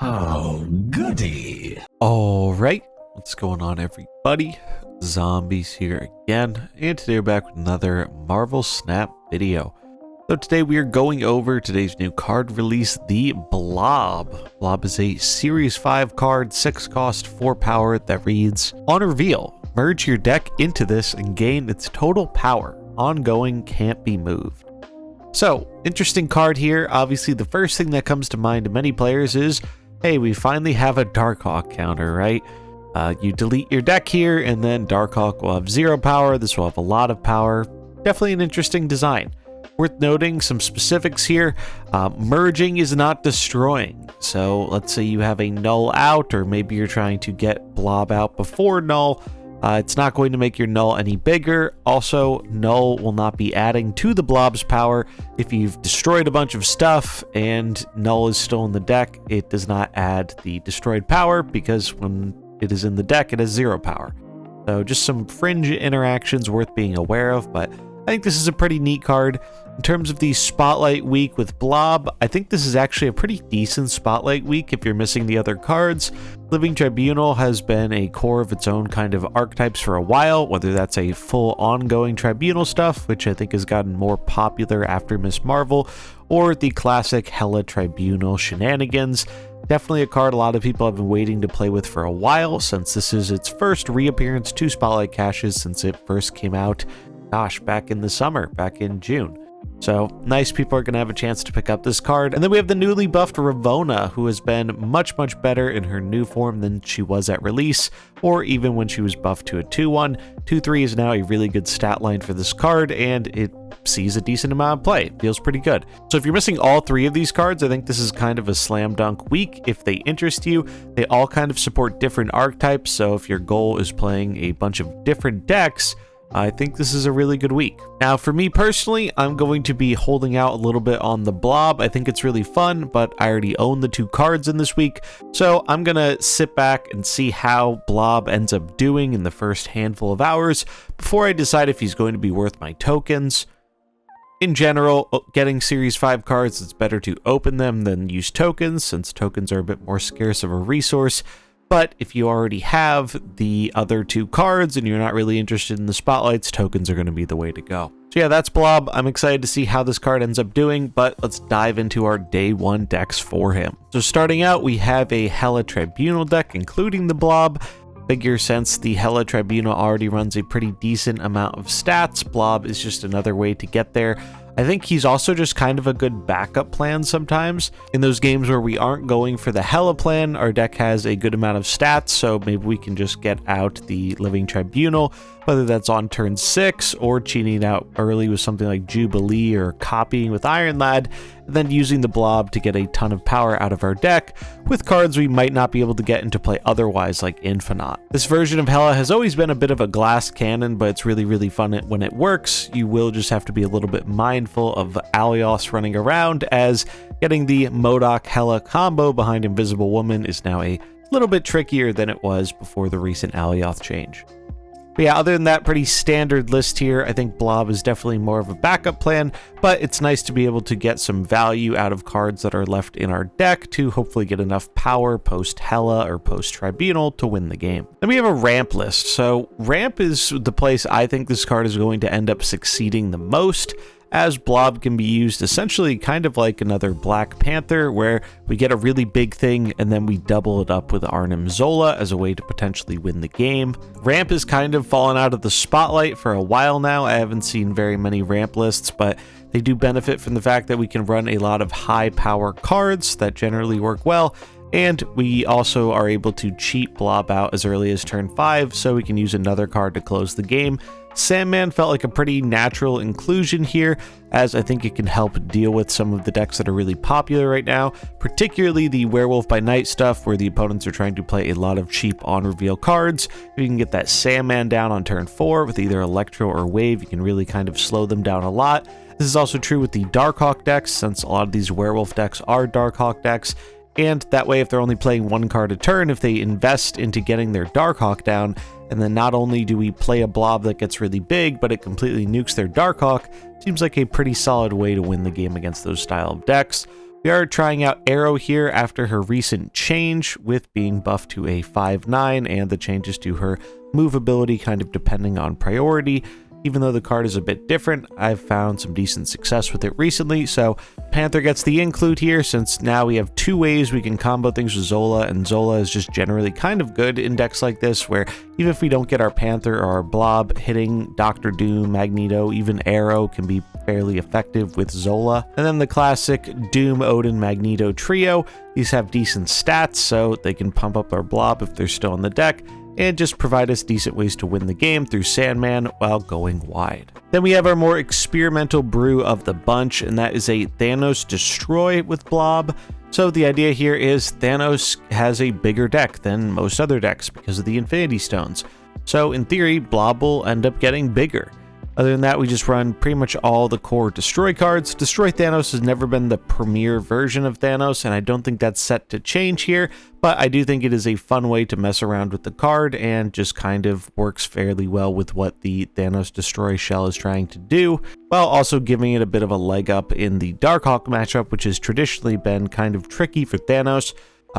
Oh, goody. All right, what's going on, everybody? Zombies here again, and today we're back with another Marvel Snap video. So today we are going over today's new card release, the Blob. Blob is a Series 5 card, 6 cost, 4 power that reads, on reveal, merge your deck into this and gain its total power. Ongoing, can't be moved. So, interesting card here. Obviously, the first thing that comes to mind to many players is, hey, we finally have a Darkhawk counter, right? You delete your deck here, and then Darkhawk will have 0 power. This will have a lot of power. Definitely an interesting design. Worth noting some specifics here. Merging is not destroying. So let's say you have a null out, or maybe you're trying to get Blob out before null. It's not going to make your null any bigger. Also, null will not be adding to the Blob's power. If you've destroyed a bunch of stuff and null is still in the deck, it does not add the destroyed power because when it is in the deck, it has 0 power. So just some fringe interactions worth being aware of, but I think this is a pretty neat card. In terms of the Spotlight week with Blob, I think this is actually a pretty decent Spotlight week if you're missing the other cards. Living Tribunal has been a core of its own kind of archetypes for a while, whether that's a full ongoing Tribunal stuff, which I think has gotten more popular after Miss Marvel, or the classic Hela Tribunal shenanigans. Definitely a card a lot of people have been waiting to play with for a while, since this is its first reappearance to Spotlight caches since it first came out, gosh, back in the summer, back in June. So nice, people are going to have a chance to pick up this card. And then we have the newly buffed Ravonna, who has been much better in her new form than she was at release, or even when she was buffed to a 2-1. 2-3 is now a really good stat line for this card, and it sees a decent amount of play. It feels pretty good. So if you're missing all 3 of these cards, I think this is kind of a slam dunk week if they interest you. They all kind of support different archetypes, so if your goal is playing a bunch of different decks, I think this is a really good week. Now, for me personally, I'm going to be holding out a little bit on the Blob. I think it's really fun, but I already own the 2 cards in this week, so I'm gonna sit back and see how Blob ends up doing in the first handful of hours before I decide if he's going to be worth my tokens. In general, getting Series 5 cards, it's better to open them than use tokens, since tokens are a bit more scarce of a resource. But if you already have the other 2 cards and you're not really interested in the spotlights, tokens are going to be the way to go. So yeah, that's Blob. I'm excited to see how this card ends up doing, but let's dive into our day 1 decks for him. So starting out, we have a Hela Tribunal deck, including the Blob. Figure since the Hela Tribunal already runs a pretty decent amount of stats, Blob is just another way to get there. I think he's also just kind of a good backup plan sometimes. In those games where we aren't going for the Hela plan, our deck has a good amount of stats, so maybe we can just get out the Living Tribunal, whether that's on turn 6 or cheating out early with something like Jubilee or copying with Iron Lad, and then using the Blob to get a ton of power out of our deck with cards we might not be able to get into play otherwise, like Infinite. This version of Hela has always been a bit of a glass cannon, but it's really fun when it works. You will just have to be a little bit mindful of Alios running around, as getting the MODOK Hela combo behind Invisible Woman is now a little bit trickier than it was before the recent Alioth change. But yeah, other than that, pretty standard list here. I think Blob is definitely more of a backup plan, but it's nice to be able to get some value out of cards that are left in our deck to hopefully get enough power post Hela or post Tribunal to win the game. Then we have a ramp list. So ramp is the place I think this card is going to end up succeeding the most, as Blob can be used essentially kind of like another Black Panther, where we get a really big thing and then we double it up with Arnim Zola as a way to potentially win the game. Ramp has kind of fallen out of the spotlight for a while now. I haven't seen very many ramp lists, but they do benefit from the fact that we can run a lot of high power cards that generally work well, and we also are able to cheat Blob out as early as turn 5, so we can use another card to close the game. Sandman felt like a pretty natural inclusion here, as I think it can help deal with some of the decks that are really popular right now, particularly the Werewolf by Night stuff, where the opponents are trying to play a lot of cheap on-reveal cards. If you can get that Sandman down on turn 4 with either Electro or Wave, you can really kind of slow them down a lot. This is also true with the Darkhawk decks, since a lot of these Werewolf decks are Darkhawk decks, and that way if they're only playing 1 card a turn, if they invest into getting their Darkhawk down, and then not only do we play a Blob that gets really big, but it completely nukes their Darkhawk, seems like a pretty solid way to win the game against those style of decks. We are trying out Arrow here after her recent change with being buffed to a 5/9 and the changes to her move ability kind of depending on priority. Even though the card is a bit different, I've found some decent success with it recently, so Panther gets the include here since now we have two ways we can combo things with Zola, and Zola is just generally kind of good in decks like this where even if we don't get our Panther or our Blob, hitting Dr. Doom, Magneto, even Arrow can be fairly effective with Zola. And then the classic Doom, Odin, Magneto trio, these have decent stats so they can pump up our Blob if they're still in the deck, and just provide us decent ways to win the game through Sandman while going wide. Then we have our more experimental brew of the bunch, and that is a Thanos Destroy with Blob. So the idea here is Thanos has a bigger deck than most other decks because of the Infinity Stones. So in theory, Blob will end up getting bigger. Other than that, we just run pretty much all the core Destroy cards. Destroy Thanos has never been the premier version of Thanos, and I don't think that's set to change here, but I do think it is a fun way to mess around with the card and just kind of works fairly well with what the Thanos Destroy shell is trying to do, while also giving it a bit of a leg up in the Darkhawk matchup, which has traditionally been kind of tricky for Thanos.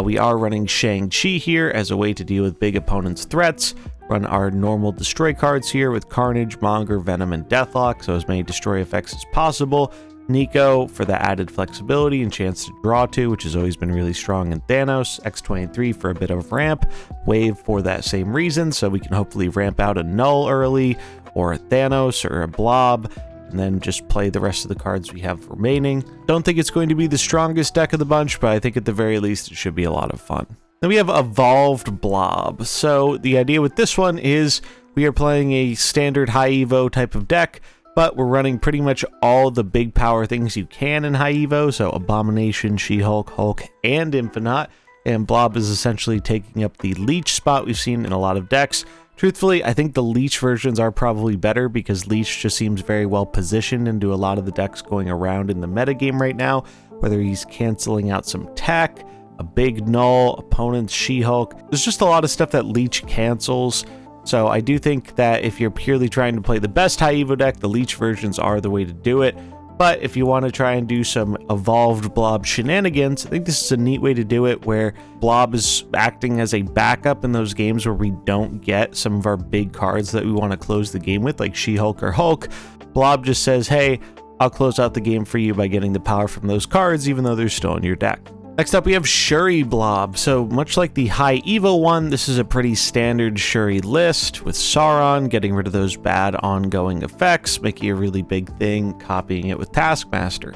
We are running Shang-Chi here as a way to deal with big opponents' threats. Run our normal Destroy cards here with Carnage, Monger, Venom, and Deathlock, so as many Destroy effects as possible. Nico for the added flexibility and chance to draw to, which has always been really strong in Thanos. X-23 for a bit of ramp. Wave for that same reason, so we can hopefully ramp out a Null early, or a Thanos, or a Blob, and then just play the rest of the cards we have remaining. Don't think it's going to be the strongest deck of the bunch, but I think at the very least it should be a lot of fun. Then we have Evolved Blob. So the idea with this one is we are playing a standard high evo type of deck, but we're running pretty much all the big power things you can in high evo, so Abomination, She-Hulk, Hulk, and Infinite, and Blob is essentially taking up the Leech spot we've seen in a lot of decks. Truthfully, I think the Leech versions are probably better because Leech just seems very well positioned into a lot of the decks going around in the metagame right now, whether he's canceling out some tech, a big Null, opponent's She-Hulk. There's just a lot of stuff that Leech cancels. So I do think that if you're purely trying to play the best high evo deck, the Leech versions are the way to do it. But if you want to try and do some evolved Blob shenanigans, I think this is a neat way to do it where Blob is acting as a backup in those games where we don't get some of our big cards that we want to close the game with, like She-Hulk or Hulk. Blob just says, hey, I'll close out the game for you by getting the power from those cards, even though they're still in your deck. Next up, we have Shuri Blob. So much like the High Evo one, this is a pretty standard Shuri list with Sauron, getting rid of those bad ongoing effects, making a really big thing, copying it with Taskmaster.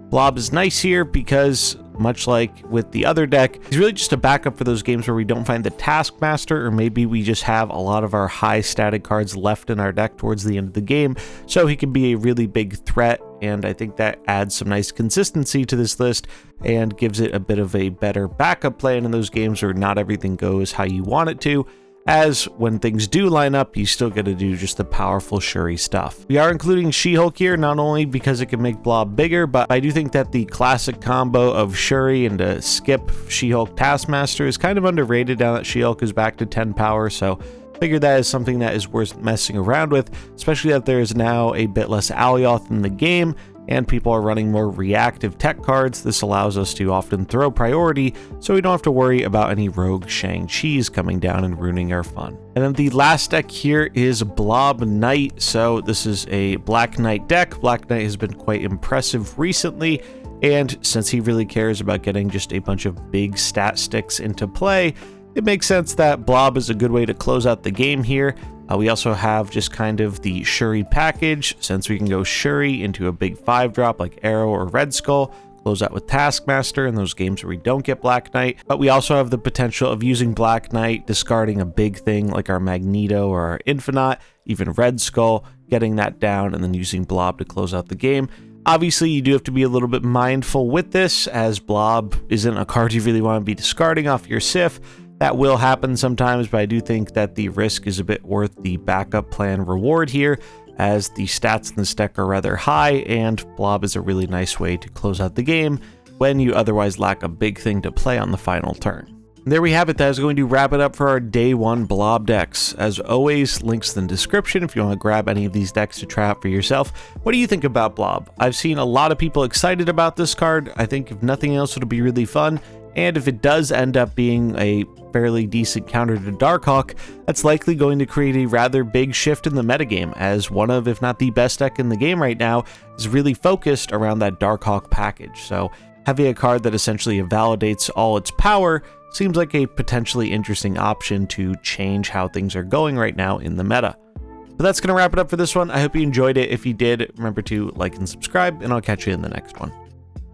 Blob is nice here because, much like with the other deck, he's really just a backup for those games where we don't find the Taskmaster, or maybe we just have a lot of our high static cards left in our deck towards the end of the game, so he can be a really big threat, and I think that adds some nice consistency to this list and gives it a bit of a better backup plan in those games where not everything goes how you want it to, as when things do line up, you still get to do just the powerful Shuri stuff. We are including She-Hulk here, not only because it can make Blob bigger, but I do think that the classic combo of Shuri and a skip She-Hulk Taskmaster is kind of underrated now that She-Hulk is back to 10 power, so figure that is something that is worth messing around with, especially that there is now a bit less Alioth in the game, and people are running more reactive tech cards. This allows us to often throw priority, so we don't have to worry about any rogue Shang-Chi's coming down and ruining our fun. And then the last deck here is Blob Knight. So this is a Black Knight deck. Black Knight has been quite impressive recently, and since he really cares about getting just a bunch of big stat sticks into play, it makes sense that Blob is a good way to close out the game here. We also have just kind of the Shuri package, since we can go Shuri into a big 5-drop like Arrow or Red Skull, close out with Taskmaster in those games where we don't get Black Knight. But we also have the potential of using Black Knight, discarding a big thing like our Magneto or our Infinite, even Red Skull, getting that down, and then using Blob to close out the game. Obviously, you do have to be a little bit mindful with this, as Blob isn't a card you really want to be discarding off your Sif. That will happen sometimes, but I do think that the risk is a bit worth the backup plan reward here, as the stats in this deck are rather high, and Blob is a really nice way to close out the game when you otherwise lack a big thing to play on the final turn. There we have it. That is going to wrap it up for our day one Blob decks. As always, links in the description if you want to grab any of these decks to try out for yourself. What do you think about Blob? I've seen a lot of people excited about this card. I think if nothing else, it'll be really fun. And if it does end up being a fairly decent counter to Darkhawk, that's likely going to create a rather big shift in the metagame, as one of, if not the best deck in the game right now, is really focused around that Darkhawk package. So having a card that essentially validates all its power seems like a potentially interesting option to change how things are going right now in the meta. But that's going to wrap it up for this one. I hope you enjoyed it. If you did, remember to like and subscribe, and I'll catch you in the next one.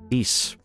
Peace.